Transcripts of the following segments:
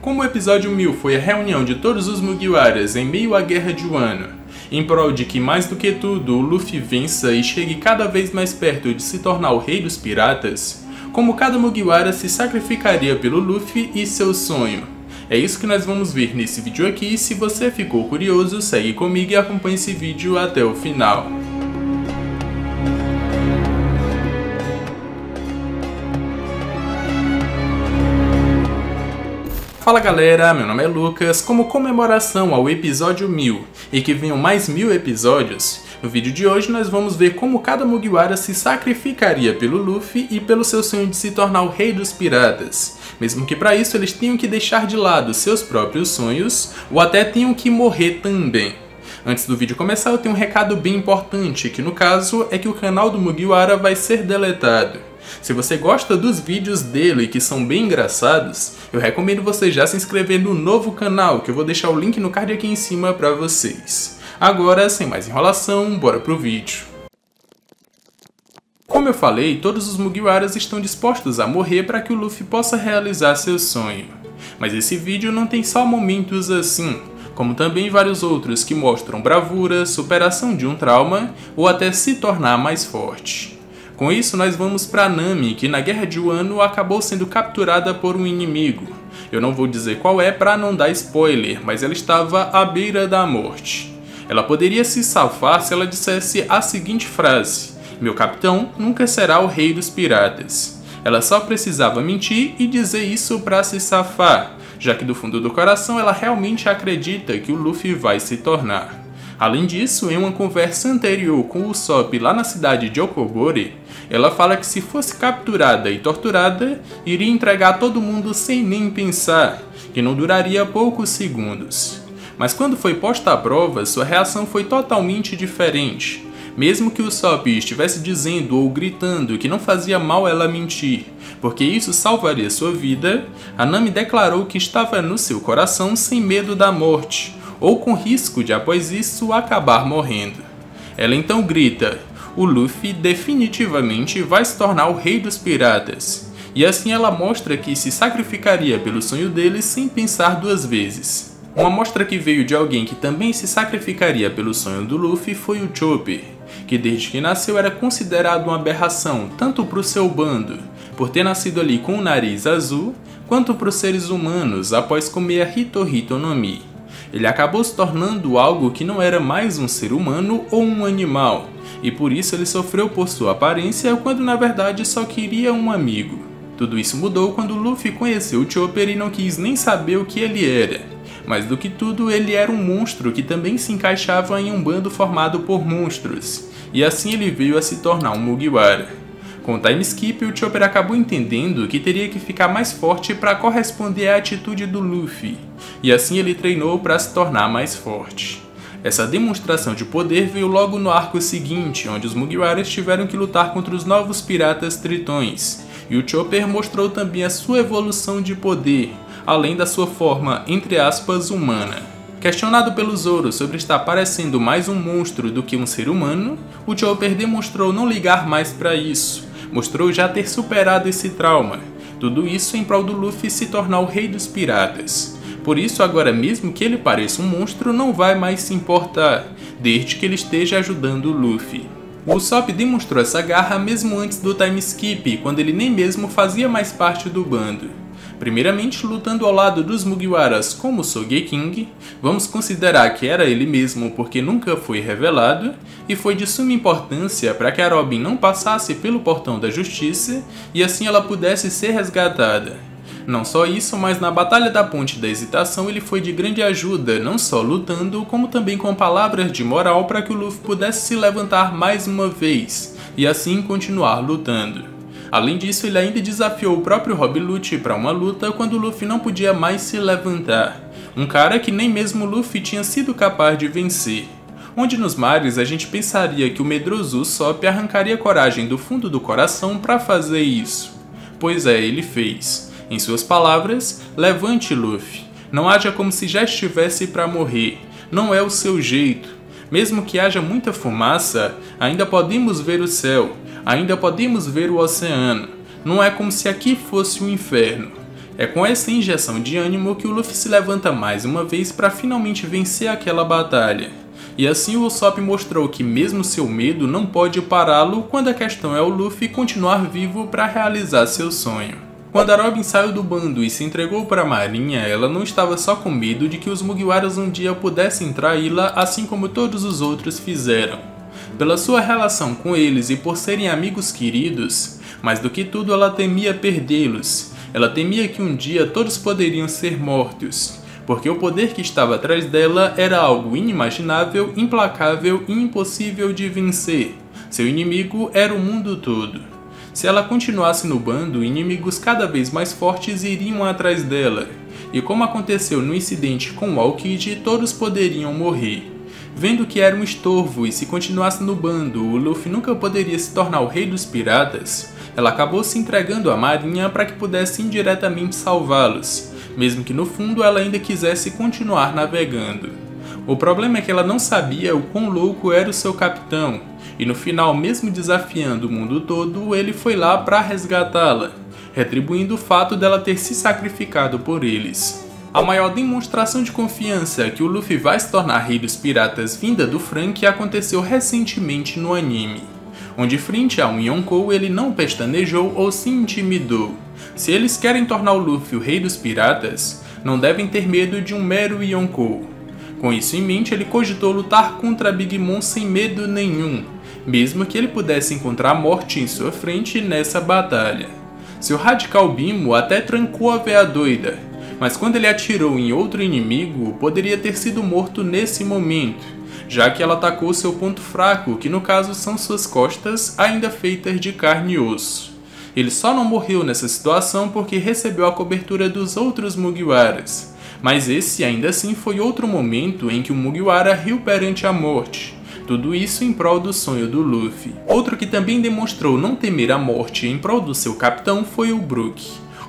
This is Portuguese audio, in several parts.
Como o episódio 1000 foi a reunião de todos os Mugiwaras em meio à Guerra de Wano, em prol de que mais do que tudo o Luffy vença e chegue cada vez mais perto de se tornar o rei dos piratas, como cada Mugiwara se sacrificaria pelo Luffy e seu sonho. É isso que nós vamos ver nesse vídeo aqui. Se você ficou curioso, segue comigo e acompanhe esse vídeo até o final. Fala galera, meu nome é Lucas. Como comemoração ao episódio 1000 e que venham mais 1000 episódios, no vídeo de hoje nós vamos ver como cada Mugiwara se sacrificaria pelo Luffy e pelo seu sonho de se tornar o rei dos piratas, mesmo que para isso eles tenham que deixar de lado seus próprios sonhos ou até tenham que morrer também. Antes do vídeo começar, eu tenho um recado bem importante, que no caso é que o canal do Mugiwara vai ser deletado. Se você gosta dos vídeos dele, que são bem engraçados, eu recomendo você já se inscrever no novo canal, que eu vou deixar o link no card aqui em cima para vocês. Agora, sem mais enrolação, bora pro vídeo. Como eu falei, todos os Mugiwaras estão dispostos a morrer para que o Luffy possa realizar seu sonho. Mas esse vídeo não tem só momentos assim, como também vários outros que mostram bravura, superação de um trauma ou até se tornar mais forte. Com isso, nós vamos para Nami, que na Guerra de Wano acabou sendo capturada por um inimigo. Eu não vou dizer qual é para não dar spoiler, mas ela estava à beira da morte. Ela poderia se salvar se ela dissesse a seguinte frase: "Meu capitão nunca será o rei dos piratas." Ela só precisava mentir e dizer isso para se safar, já que do fundo do coração ela realmente acredita que o Luffy vai se tornar. Além disso, em uma conversa anterior com o Usopp lá na cidade de Okobore, ela fala que se fosse capturada e torturada, iria entregar todo mundo sem nem pensar, que não duraria poucos segundos. Mas quando foi posta à prova, sua reação foi totalmente diferente. Mesmo que o Usopp estivesse dizendo ou gritando que não fazia mal ela mentir, porque isso salvaria sua vida, a Nami declarou que estava no seu coração sem medo da morte, ou com risco de após isso acabar morrendo. Ela então grita: "O Luffy definitivamente vai se tornar o rei dos piratas." E assim ela mostra que se sacrificaria pelo sonho dele sem pensar duas vezes. Uma mostra que veio de alguém que também se sacrificaria pelo sonho do Luffy foi o Chopper, que desde que nasceu era considerado uma aberração tanto para o seu bando, por ter nascido ali com o nariz azul, quanto para os seres humanos após comer a Hito-Hito no Mi. Ele acabou se tornando algo que não era mais um ser humano ou um animal, e por isso ele sofreu por sua aparência quando na verdade só queria um amigo. Tudo isso mudou quando Luffy conheceu o Chopper e não quis nem saber o que ele era. Mais do que tudo, ele era um monstro que também se encaixava em um bando formado por monstros, e assim ele veio a se tornar um Mugiwara. Com o time skip, o Chopper acabou entendendo que teria que ficar mais forte para corresponder à atitude do Luffy, e assim ele treinou para se tornar mais forte. Essa demonstração de poder veio logo no arco seguinte, onde os Mugiwaras tiveram que lutar contra os novos piratas tritões, e o Chopper mostrou também a sua evolução de poder, além da sua forma, entre aspas, humana. Questionado pelo Zoro sobre estar parecendo mais um monstro do que um ser humano, o Chopper demonstrou não ligar mais para isso. Mostrou já ter superado esse trauma. Tudo isso em prol do Luffy se tornar o rei dos piratas. Por isso, agora mesmo que ele pareça um monstro, não vai mais se importar, desde que ele esteja ajudando o Luffy. O Usopp demonstrou essa garra mesmo antes do time skip, quando ele nem mesmo fazia mais parte do bando. Primeiramente, lutando ao lado dos Mugiwaras como Sogeking, vamos considerar que era ele mesmo porque nunca foi revelado, e foi de suma importância para que a Robin não passasse pelo portão da justiça e assim ela pudesse ser resgatada. Não só isso, mas na Batalha da Ponte da Hesitação ele foi de grande ajuda, não só lutando, como também com palavras de moral para que o Luffy pudesse se levantar mais uma vez, e assim continuar lutando. Além disso, ele ainda desafiou o próprio Rob Lucci para uma luta quando o Luffy não podia mais se levantar. Um cara que nem mesmo o Luffy tinha sido capaz de vencer. Onde nos mares a gente pensaria que o medroso Usopp arrancaria coragem do fundo do coração para fazer isso. Pois é, ele fez. Em suas palavras: "Levante, Luffy. Não haja como se já estivesse para morrer. Não é o seu jeito. Mesmo que haja muita fumaça, ainda podemos ver o céu. Ainda podemos ver o oceano. Não é como se aqui fosse um inferno. É com essa injeção de ânimo que o Luffy se levanta mais uma vez para finalmente vencer aquela batalha. E assim o Usopp mostrou que mesmo seu medo não pode pará-lo quando a questão é o Luffy continuar vivo para realizar seu sonho. Quando a Robin saiu do bando e se entregou para a marinha, ela não estava só com medo de que os Mugiwaras um dia pudessem traí-la assim como todos os outros fizeram. Pela sua relação com eles e por serem amigos queridos, mais do que tudo ela temia perdê-los. Ela temia que um dia todos poderiam ser mortos, porque o poder que estava atrás dela era algo inimaginável, implacável e impossível de vencer. Seu inimigo era o mundo todo. Se ela continuasse no bando, inimigos cada vez mais fortes iriam atrás dela. E como aconteceu no incidente com o Aokiji, todos poderiam morrer. Vendo que era um estorvo e se continuasse no bando, o Luffy nunca poderia se tornar o rei dos piratas, ela acabou se entregando à marinha para que pudesse indiretamente salvá-los, mesmo que no fundo ela ainda quisesse continuar navegando. O problema é que ela não sabia o quão louco era o seu capitão, e no final, mesmo desafiando o mundo todo, ele foi lá para resgatá-la, retribuindo o fato dela ter se sacrificado por eles. A maior demonstração de confiança que o Luffy vai se tornar rei dos piratas vinda do Franky aconteceu recentemente no anime, onde frente a um Yonkou ele não pestanejou ou se intimidou. Se eles querem tornar o Luffy o rei dos piratas, não devem ter medo de um mero Yonkou. Com isso em mente, ele cogitou lutar contra Big Mom sem medo nenhum, mesmo que ele pudesse encontrar a morte em sua frente nessa batalha. Seu Radical Bimo até trancou a véia doida, mas quando ele atirou em outro inimigo, poderia ter sido morto nesse momento, já que ela atacou seu ponto fraco, que no caso são suas costas, ainda feitas de carne e osso. Ele só não morreu nessa situação porque recebeu a cobertura dos outros Mugiwaras, mas esse ainda assim foi outro momento em que o Mugiwara riu perante a morte. Tudo isso em prol do sonho do Luffy. Outro que também demonstrou não temer a morte em prol do seu capitão foi o Brook,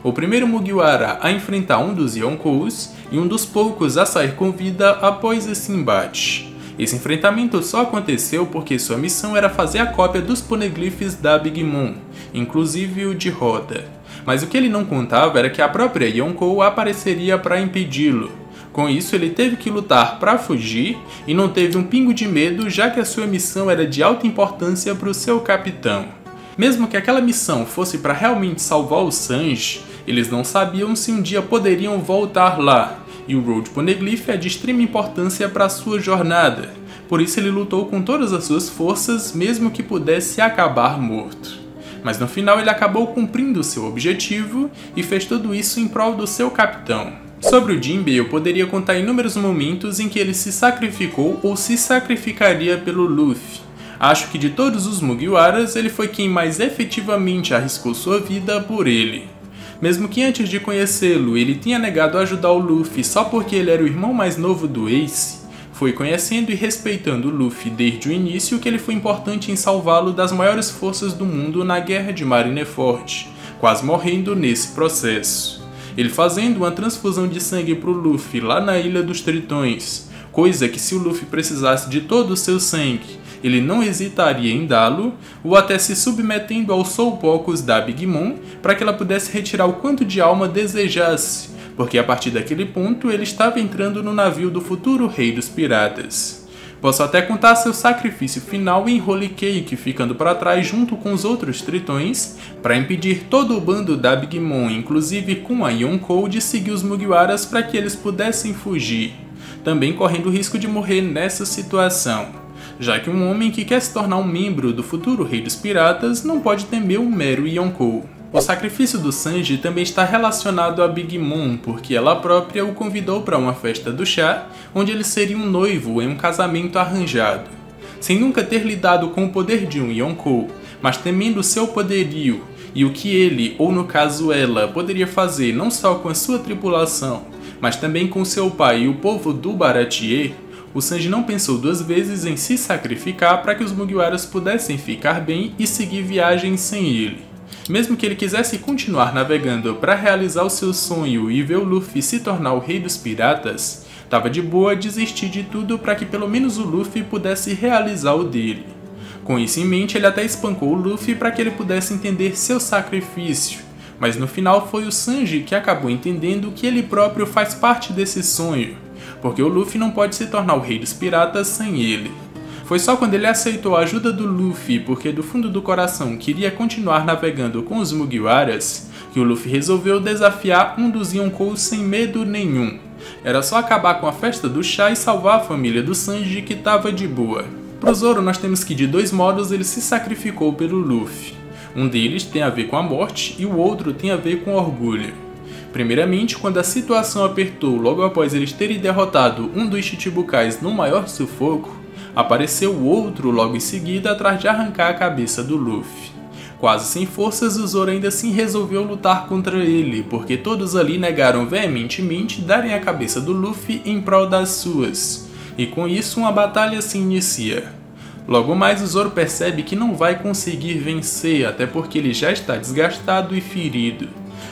o primeiro Mugiwara a enfrentar um dos Yonkous e um dos poucos a sair com vida após esse embate. Esse enfrentamento só aconteceu porque sua missão era fazer a cópia dos poneglyphs da Big Mom, inclusive o de Roda. Mas o que ele não contava era que a própria Yonkou apareceria para impedi-lo. Com isso, ele teve que lutar para fugir e não teve um pingo de medo, já que a sua missão era de alta importância para o seu capitão. Mesmo que aquela missão fosse para realmente salvar o Sanji, eles não sabiam se um dia poderiam voltar lá, e o Road Poneglyph é de extrema importância para sua jornada, por isso ele lutou com todas as suas forças, mesmo que pudesse acabar morto. Mas no final ele acabou cumprindo seu objetivo e fez tudo isso em prol do seu capitão. Sobre o Jinbei, eu poderia contar inúmeros momentos em que ele se sacrificou ou se sacrificaria pelo Luffy. Acho que de todos os Mugiwaras, ele foi quem mais efetivamente arriscou sua vida por ele. Mesmo que antes de conhecê-lo, ele tinha negado ajudar o Luffy só porque ele era o irmão mais novo do Ace, foi conhecendo e respeitando o Luffy desde o início que ele foi importante em salvá-lo das maiores forças do mundo na Guerra de Marineford, quase morrendo nesse processo. Ele fazendo uma transfusão de sangue pro Luffy lá na Ilha dos Tritões, coisa que se o Luffy precisasse de todo o seu sangue, ele não hesitaria em dá-lo, ou até se submetendo aos Soulpocos da Big Mom para que ela pudesse retirar o quanto de alma desejasse, porque a partir daquele ponto ele estava entrando no navio do futuro rei dos piratas. Posso até contar seu sacrifício final em Holy Cake, ficando para trás junto com os outros tritões, para impedir todo o bando da Big Mom, inclusive com a Yonkou, de seguir os Mugiwaras para que eles pudessem fugir, também correndo o risco de morrer nessa situação, já que um homem que quer se tornar um membro do futuro rei dos piratas não pode temer um mero Yonkou. O sacrifício do Sanji também está relacionado a Big Mom, porque ela própria o convidou para uma festa do chá, onde ele seria um noivo em um casamento arranjado. Sem nunca ter lidado com o poder de um Yonkou, mas temendo seu poderio e o que ele, ou no caso ela, poderia fazer não só com a sua tripulação, mas também com seu pai e o povo do Baratie, o Sanji não pensou duas vezes em se sacrificar para que os Mugiwaras pudessem ficar bem e seguir viagem sem ele. Mesmo que ele quisesse continuar navegando para realizar o seu sonho e ver o Luffy se tornar o rei dos piratas, estava de boa desistir de tudo para que pelo menos o Luffy pudesse realizar o dele. Com isso em mente, ele até espancou o Luffy para que ele pudesse entender seu sacrifício, Mas no final foi o Sanji que acabou entendendo que ele próprio faz parte desse sonho, porque o Luffy não pode se tornar o rei dos piratas sem ele. Foi só quando ele aceitou a ajuda do Luffy, porque do fundo do coração queria continuar navegando com os Mugiwaras, que o Luffy resolveu desafiar um dos Yonkous sem medo nenhum. Era só acabar com a festa do chá e salvar a família do Sanji, que estava de boa. Pro Zoro nós temos que de dois modos ele se sacrificou pelo Luffy. Um deles tem a ver com a morte e o outro tem a ver com orgulho. Primeiramente, quando a situação apertou logo após eles terem derrotado um dos Chichibukais no maior sufoco, apareceu o outro logo em seguida atrás de arrancar a cabeça do Luffy. Quase sem forças, o Zoro ainda assim resolveu lutar contra ele, porque todos ali negaram veementemente darem a cabeça do Luffy em prol das suas, e com isso uma batalha se inicia. Logo mais o Zoro percebe que não vai conseguir vencer, até porque ele já está desgastado e ferido.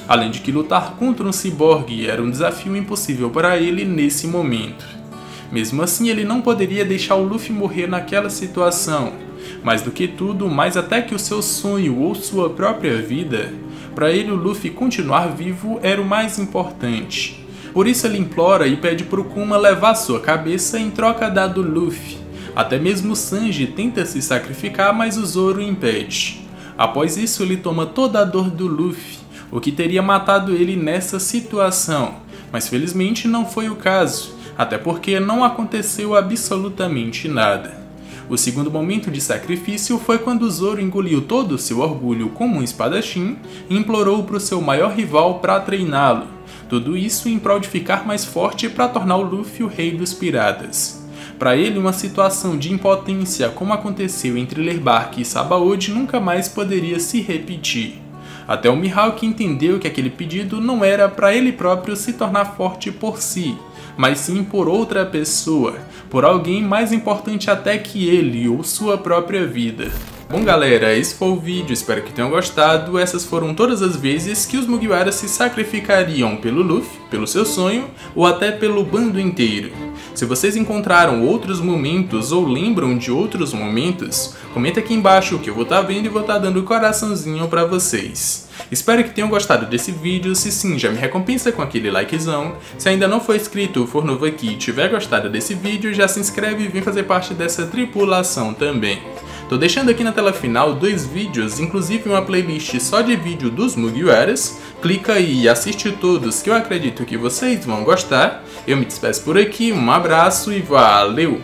Além de que lutar contra um ciborgue era um desafio impossível para ele nesse momento. Mesmo assim, ele não poderia deixar o Luffy morrer naquela situação. Mais do que tudo, mais até que o seu sonho ou sua própria vida, para ele o Luffy continuar vivo era o mais importante. Por isso ele implora e pede pro Kuma levar sua cabeça em troca da do Luffy. Até mesmo Sanji tenta se sacrificar, mas o Zoro impede. Após isso, ele toma toda a dor do Luffy, o que teria matado ele nessa situação, mas felizmente não foi o caso, até porque não aconteceu absolutamente nada. O segundo momento de sacrifício foi quando Zoro engoliu todo o seu orgulho como um espadachim e implorou para o seu maior rival para treiná-lo. Tudo isso em prol de ficar mais forte para tornar o Luffy o rei dos piratas. Para ele, uma situação de impotência como aconteceu entre Lerbark e Sabaody nunca mais poderia se repetir. Até o Mihawk entendeu que aquele pedido não era para ele próprio se tornar forte por si, mas sim por outra pessoa, por alguém mais importante até que ele ou sua própria vida. Bom galera, esse foi o vídeo, espero que tenham gostado. Essas foram todas as vezes que os Mugiwaras se sacrificariam pelo Luffy, pelo seu sonho, ou até pelo bando inteiro. Se vocês encontraram outros momentos ou lembram de outros momentos, comenta aqui embaixo que eu vou estar vendo e vou estar dando coraçãozinho pra vocês. Espero que tenham gostado desse vídeo, se sim, já me recompensa com aquele likezão. Se ainda não for inscrito ou for novo aqui e tiver gostado desse vídeo, já se inscreve e vem fazer parte dessa tripulação também. Tô deixando aqui na tela final 2 vídeos, inclusive uma playlist só de vídeo dos Mugiwaras. Clica aí e assiste todos que eu acredito que vocês vão gostar. Eu me despeço por aqui, um abraço e valeu!